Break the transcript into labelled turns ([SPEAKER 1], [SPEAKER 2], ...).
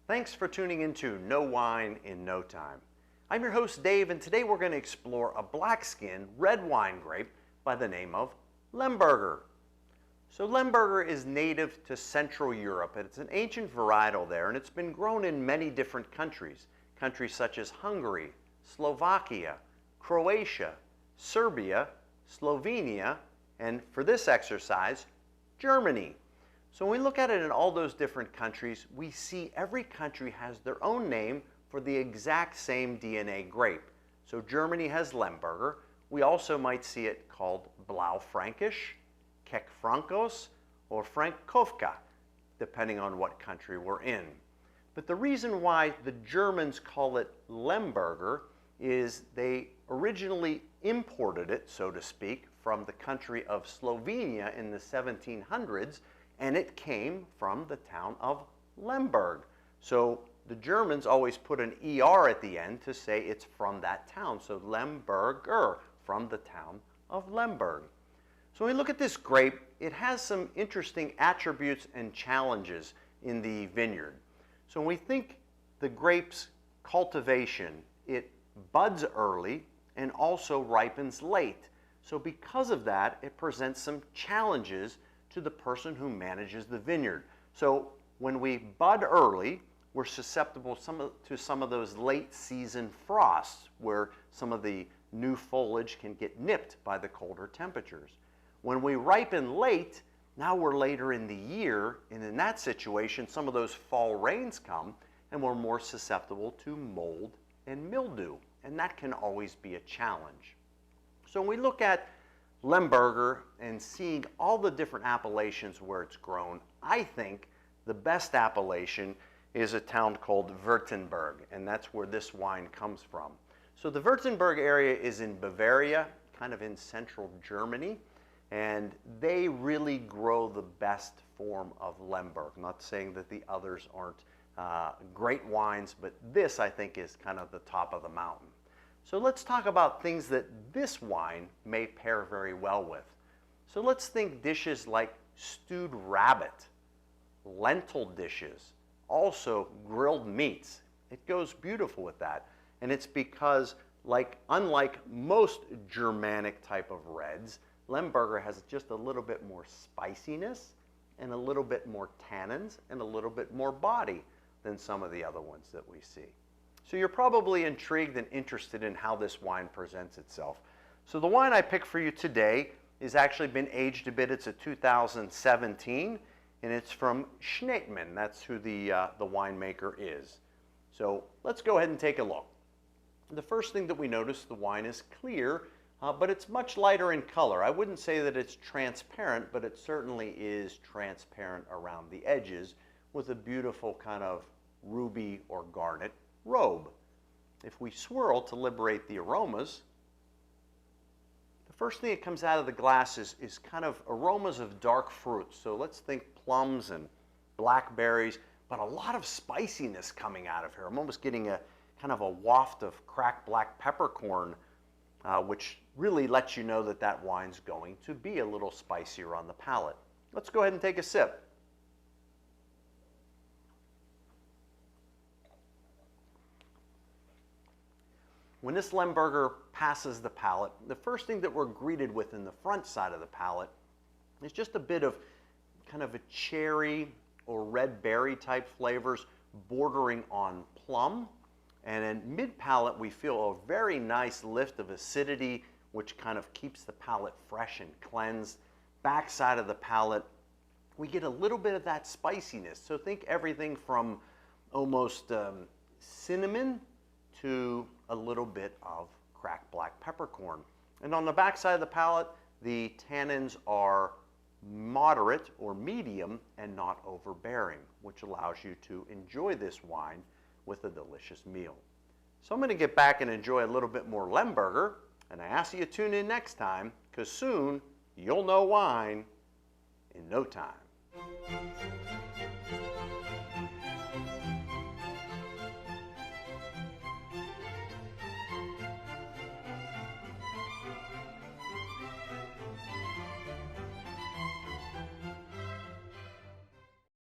[SPEAKER 1] Thanks for tuning into No Wine in No Time. I'm your host Dave, and today we're going to explore a black-skin red wine grape by the name of Lemberger. So Lemberger is native to Central Europe, and it's an ancient varietal there, and it's been grown in many different countries. Countries such as Hungary, Slovakia, Croatia, Serbia, Slovenia, and for this exercise, Germany. So when we look at it in all those different countries, we see every country has their own name for the exact same DNA grape. So Germany has Lemberger. We also might see it called Blaufrankisch, Frankos, or Frankovka, depending on what country we're in. But the reason why the Germans call it Lemberger is they originally imported it, so to speak, from the country of Slovenia in the 1700s, and it came from the town of Lemberg. So the Germans always put an ER at the end to say it's from that town. So Lemberger, from the town of Lemberg. So when we look at this grape, it has some interesting attributes and challenges in the vineyard. So when we think the grape's cultivation, it buds early and also ripens late. So because of that, it presents some challenges to the person who manages the vineyard. So when we bud early, we're susceptible to some of those late season frosts where some of the new foliage can get nipped by the colder temperatures. When we ripen late, now we're later in the year, and in that situation, some of those fall rains come and we're more susceptible to mold and mildew, and that can always be a challenge. So when we look at Lemberger and seeing all the different appellations where it's grown, I think the best appellation is a town called Württemberg, and that's where this wine comes from. So the Württemberg area is in Bavaria, kind of in central Germany, and they really grow the best form of Lemberg. I'm not saying that the others aren't great wines, but this I think is kind of the top of the mountain. So let's talk about things that this wine may pair very well with. So let's think dishes like stewed rabbit, lentil dishes, also grilled meats. It goes beautiful with that. And it's because, unlike most Germanic type of reds, Lemberger has just a little bit more spiciness and a little bit more tannins and a little bit more body than some of the other ones that we see. So you're probably intrigued and interested in how this wine presents itself. So the wine I picked for you today has actually been aged a bit. It's a 2017, and it's from Schneemann. That's who the winemaker is. So let's go ahead and take a look. The first thing that we notice, the wine is clear, but it's much lighter in color. I wouldn't say that it's transparent, but it certainly is transparent around the edges with a beautiful kind of ruby or garnet robe. If we swirl to liberate the aromas, the first thing that comes out of the glass is kind of aromas of dark fruits. So let's think plums and blackberries, but a lot of spiciness coming out of here. I'm almost getting a kind of a waft of cracked black peppercorn, which really lets you know that that wine's going to be a little spicier on the palate. Let's go ahead and take a sip. When this Lemberger passes the palate, the first thing that we're greeted with in the front side of the palate is just a bit of kind of a cherry or red berry type flavors bordering on plum. And in mid-palate, we feel a very nice lift of acidity, which kind of keeps the palate fresh and cleansed. Backside of the palate, we get a little bit of that spiciness. So think everything from almost cinnamon to a little bit of cracked black peppercorn. And on the back side of the palate, the tannins are moderate or medium and not overbearing, which allows you to enjoy this wine with a delicious meal. So I'm going to get back and enjoy a little bit more Lemberger, and I ask you to tune in next time, because soon you'll know wine in no time.